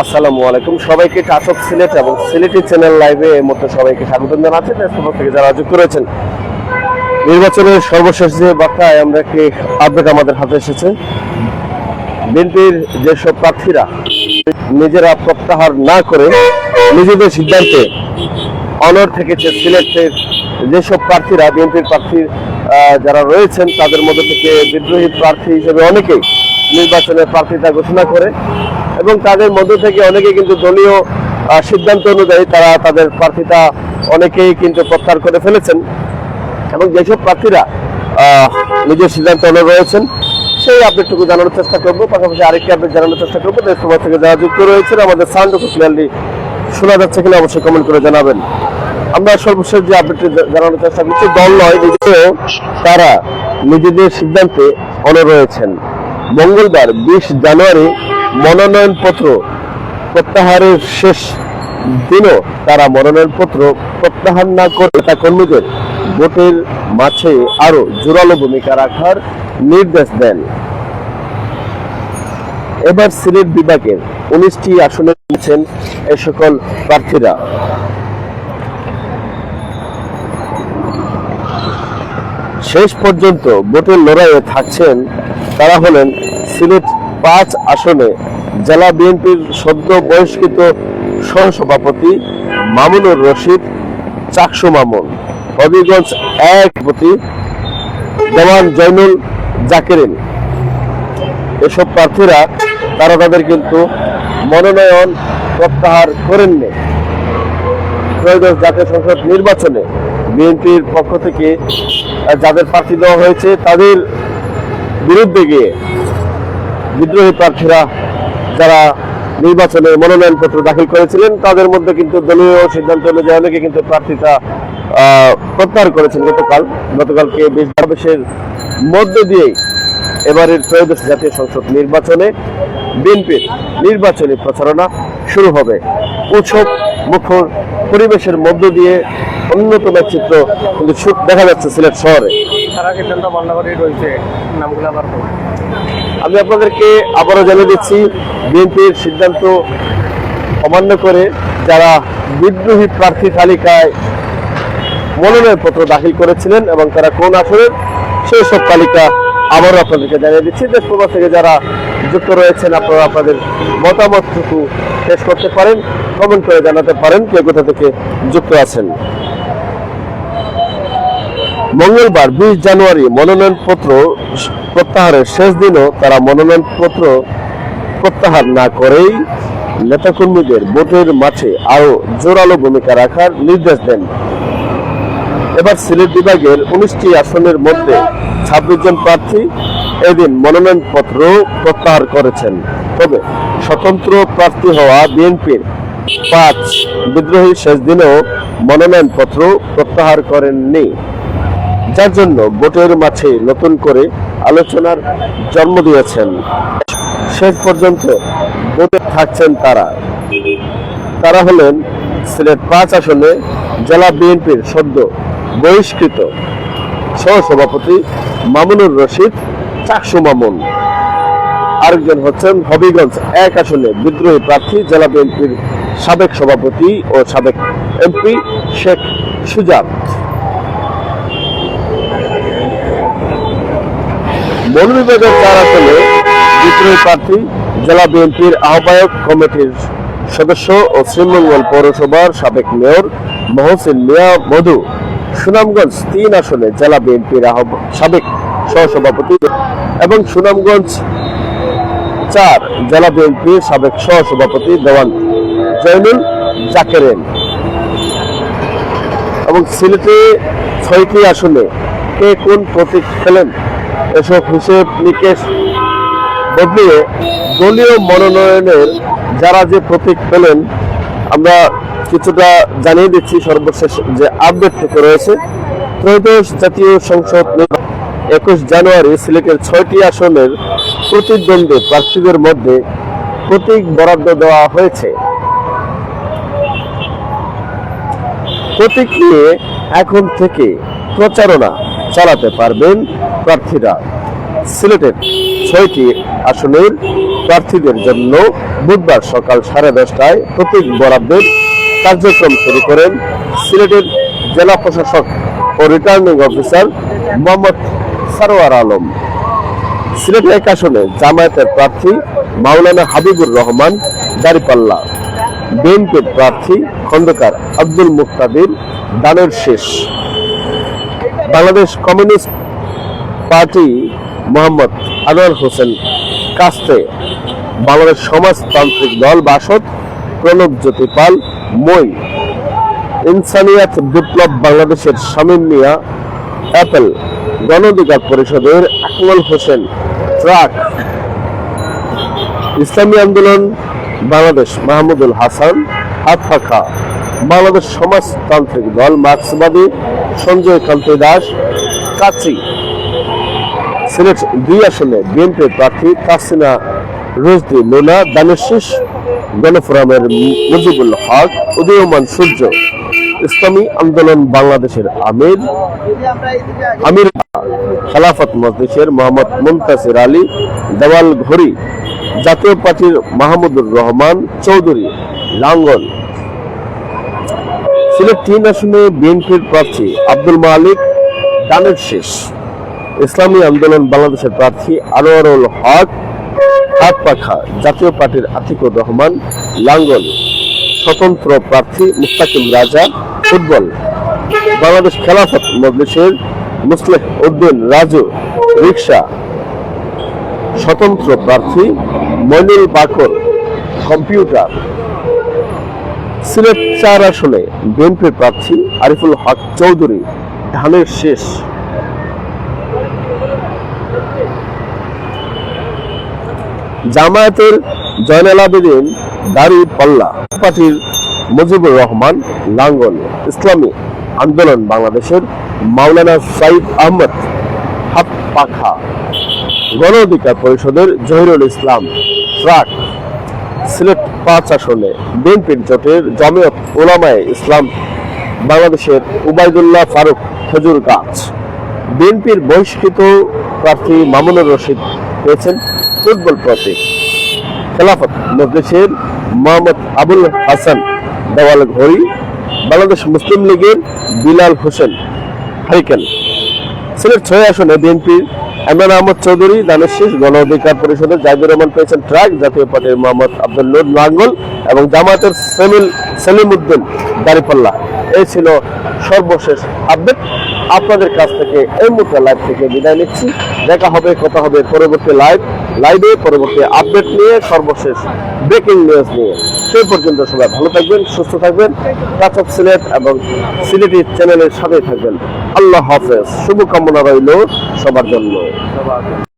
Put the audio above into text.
আসসালামু আলাইকুম সবাইকে টাচক সিলেট এবং সিলেটি চ্যানেল লাইভে এই মুহূর্তে সবাইকে স্বাগত জানাচ্ছি। দেশপ্রবাস থেকে যারা যুক্ত রয়েছেন, নির্বাচনের সর্বশেষ যে বার্তায় আমরা একটি আপডেট আমাদের হাতে এসেছে। বিএনপির যেসব প্রার্থীরা নিজেরা প্রত্যাহার না করে নিজেদের সিদ্ধান্তে অনড় থেকেছে, সিলেটের যেসব প্রার্থীরা বিএনপির প্রার্থী যারা রয়েছেন তাদের মধ্যে থেকে বিদ্রোহী প্রার্থী হিসেবে অনেকেই নির্বাচনের প্রার্থিতা ঘোষণা করে এবং তাদের মধ্য থেকে অনেকে কিন্তু দলীয় সিদ্ধান্ত অনুযায়ী তারা তাদের প্রার্থিতা অনেকেই কিন্তু প্রত্যাহার করে ফেলেছেন এবং যেসব প্রার্থীরা নিজের সিদ্ধান্ত অনুযায়ী রয়েছেন সেই আপডেটটুকু জানানোর চেষ্টা করবো। পাশাপাশি আরেকটি আপডেট জানানোর চেষ্টা করবো। দেশপ্রবাস থেকে যারা যুক্ত রয়েছেন আমাদের সাউন্ডটুকু ক্লিয়ারলি শোনা যাচ্ছে কিনা অবশ্যই কমেন্ট করে জানাবেন। আমরা সর্বশেষ যে আপডেটটি জানানোর চেষ্টা করছি, দল নয় নিজেও তারা নিজেদের সিদ্ধান্তে অনড় রয়েছেন। মঙ্গলবার 20 জানুয়ারি মনোনয়নপত্র প্রত্যাহারের শেষ দিনও তারা মনোনয়নপত্র প্রত্যাহার না করে নেতা কর্মীদের ভোটের মাঠে আরো জোরালো ভূমিকা রাখার নির্দেশ দেন। এবার সিলেট বিভাগের 19টি আসনে রয়েছেন এই সকল প্রার্থীরা। শেষ পর্যন্ত ভোটের লড়াইয়ে থাকছেন তারা হলেন সিলেট 5 আসনে জেলা বিএনপির সদ্য বহিষ্কৃত সহসভাপতি মামুনুর রশিদ চাকসু মামুন, হবিগঞ্জ 1 প্রতি দেওয়ান জয়নুল জাকেরিন। এসব প্রার্থীরা তারা তাদের কিন্তু মনোনয়ন প্রত্যাহার করেননি। ত্রয়োদশ জাতীয় সংসদ নির্বাচনে বিএনপির পক্ষ থেকে যাদের প্রার্থী দেওয়া হয়েছে তাদের বিরুদ্ধে গিয়ে বিদ্রোহী প্রার্থীরা যারা নির্বাচনে মনোনয়নপত্র দাখিল করেছিলেন তাদের মধ্যে কিন্তু দলীয় সিদ্ধান্ত অনুযায়ী অনেকে কিন্তু প্রার্থীতা প্রত্যাহার করেছেন। গতকালকে বেশের মধ্য দিয়েই এবারের ত্রয়োদশ জাতীয় সংসদ নির্বাচনে বিএনপির নির্বাচনী প্রচারণা শুরু হবে। উৎসব মুখর পরিবেশের মধ্য দিয়ে অন্যতম চিত্র কিন্তু দেখা যাচ্ছে সিলেট শহরে। আমি আপনাদেরকে আবারও জানিয়ে দিচ্ছি, বিএনপির সিদ্ধান্ত অমান্য করে যারা বিদ্রোহী প্রার্থী তালিকায় মনোনয়নপত্র দাখিল করেছিলেন এবং তারা কোন আসনের সেই সব তালিকা আবারও আপনাদেরকে জানিয়ে দিচ্ছি। দেশপ্রবাস থেকে যারা যুক্ত রয়েছেন আপনারা আপনাদের মতামতটুকু পেশ করতে পারেন, কমেন্ট করে জানাতে পারেন কে কোথা থেকে যুক্ত আছেন। মঙ্গলবার 20 জানুয়ারি মনোনয়নপত্র প্রত্যাহারের শেষ দিনও তারা মনোনয়নপত্র প্রত্যাহার না করেই নেতাকর্মীদের ভোটের মাঠে আরো জোরালো ভূমিকা রাখার নির্দেশ দেন। এবার সিলেট বিভাগের 19টি আসনের মধ্যে 26 জন প্রার্থী এদিন মনোনয়নপত্র প্রত্যাহার করেছেন। তবে স্বতন্ত্র প্রার্থী হওয়া বিএনপির 5 বিদ্রোহী শেষ দিনেও মনোনয়নপত্র প্রত্যাহার করেননি, যার জন্য ভোটের মাঠে নতুন করে আলোচনার জন্ম দিয়েছেন। শেষ পর্যন্ত ভোটে থাকছেন তারা হলেন সিলেট 5 আসনে জেলা বিএনপির সদ্য বহিষ্কৃত সহসভাপতি মামুনুর রশিদ চাকসু মামুন। আরেকজন হচ্ছেন হবিগঞ্জ 1 আসনে বিদ্রোহী প্রার্থী জেলা বিএনপির সাবেক সভাপতি ও সাবেক এমপি শেখ সুজাত। মৌলভীবাজার 4 আসনে বিদ্রোহী প্রার্থী জেলা বিএনপির আহ্বায়ক কমিটির সদস্য ও শ্রীমঙ্গল পৌরসভার সাবেক মেয়র মহসিন মিয়া মধু। সুনামগঞ্জ 3 আসনে জেলা বিএনপির সাবেক সহসভাপতি এবং সুনামগঞ্জ 4 জেলা বিএনপির সাবেক সহসভাপতি দেওয়ান জয়নুল জাকেরিন। এবং সিলেটে 6টি আসনে কে কোন প্রতীক পেলেন এসব হিসেব নিকেশ বদলিয়ে দলীয় মনোনয়নের যারা যে প্রতীক পেলেন আমরা কিছুটা জানিয়ে দিচ্ছি। সর্বশেষ যে আপডেট থেকে রয়েছে, ত্রয়োদশ জাতীয় সংসদ 21 জানুয়ারি সিলেটের 6টি আসনের প্রতিদ্বন্দ্বী প্রার্থীদের মধ্যে প্রতীক বরাদ্দ দেওয়া হয়েছে। প্রতীক নিয়ে এখন থেকে প্রচারণা চালাতে পারবেন প্রার্থীরা। সিলেটের 6টি আসনের প্রার্থীদের জন্য বুধবার সকাল 10:30টায় প্রতীক বরাদ্দের কার্যক্রম শুরু করেন সিলেটের জেলা প্রশাসক ও রিটার্নিং অফিসার মোহাম্মদ সারোয়ার আলম। সিলেট 1 আসনে জামায়াতের প্রার্থী মাওলানা হাবিবুর রহমান দাঁড়িপাল্লা, বিএনপির প্রার্থী খন্দকার আব্দুল মুক্তাদির দানের শেষ, বাংলাদেশ কমিউনিস্ট পার্টি মোহাম্মদ আনোয়ার হোসেন কাস্তে, বাংলাদেশ সমাজতান্ত্রিক দল বাসদ প্রণবজ্যোতি পাল মই, ইনসানিয়াত বিপ্লব বাংলাদেশের শামীম মিয়া অ্যাপেল, গণ অধিকার পরিষদের আকমল হোসেন ট্রাক, ইসলামী আন্দোলন বাংলাদেশ মাহমুদুল হাসান হাতফাখা, বাংলাদেশ সমাজতান্ত্রিক দল মার্ক্সবাদী সঞ্জয় কান্তি দাস কাচি। সিলেট 2 আসনে বিএনপির প্রার্থী তাসিনা রুজদি লোনা দানের শেষ, গণফোরামের মুজিবুল হক, উদীয়মান সূর্য, ইসলামী আন্দোলন বাংলাদেশের আমির খেলাফত মজলিসের মোহাম্মদ মুনতাসির আলী দেওয়াল ঘড়ি, জাতীয় পার্টির মাহমুদুর রহমান চৌধুরী লাঙ্গল। সিলেট 3 আসনে বিএনপির প্রার্থী আব্দুল মালিক দানের শেষ, ইসলামী আন্দোলন বাংলাদেশের প্রার্থী আনোয়ারুল হক হাতপাখা, জাতীয় পার্টির আতিকুর রহমান লাঙ্গল, স্বতন্ত্র প্রার্থী মুস্তাকিম রাজা ফুটবল, বাংলাদেশ খেলাফত মজলিসের মুসলেহ উদ্দিন রাজু রিকশা, স্বতন্ত্র প্রার্থী মইনুল বাকর কম্পিউটার। সিলেট 4 আসনে বিএনপির প্রার্থী আরিফুল হক চৌধুরী ধানের শেষ, জামায়াতের জয়নাল আবেদিন দাঁড়িপাল্লা, পার্টির মুজিবুর রহমান লাঙ্গল, ইসলামী আন্দোলন বাংলাদেশের মাওলানা সাইদ আহমদ হাতপাখা, গণ অধিকার পরিষদের জহিরুল ইসলাম ট্রাক। সিলেট 5 আসনে বিএনপির জোটের জমিয়ত উলামায়ে ইসলাম বাংলাদেশের উবাইদুল্লাহ ফারুক খেজুর গাছ, বিএনপির বহিষ্কৃত প্রার্থী মামুনুর রশিদ পেয়েছেন ফুটবল প্রতীক, খেলাফত মজলিসের মোহাম্মদ আবুল হাসান দেওয়াল ঘড়ি, বাংলাদেশ মুসলিম লীগের বিলাল হোসেন হারিকেন। সিলেট 6 আসনে বিএনপির এমরান আহমদ চৌধুরী দানের শেষ, গণ অধিকার পরিষদের জাহিদুর রহমান পেয়েছেন ট্রাক, জাতীয় পার্টির মোহাম্মদ আব্দুল নূর লাঙ্গল এবং জামায়াতের সেলিম উদ্দিন দাঁড়িপাল্লা। এই ছিল সর্বশেষ আপডেট। আপনাদের কাছ থেকে এই মুহূর্তে লাইভ থেকে বিদায় নিচ্ছি। দেখা হবে, কথা হবে পরবর্তী লাইভে পরবর্তী আপডেট নিয়ে, সর্বশেষ ব্রেকিং নিউজ নিয়ে। সেই পর্যন্ত সবাই ভালো থাকবেন, সুস্থ থাকবেন, টাচ অফ সিলেট এবং সিলেটি চ্যানেলের সাথে থাকবেন। আল্লাহ হাফেজ। শুভকামনা রইল সবার জন্য।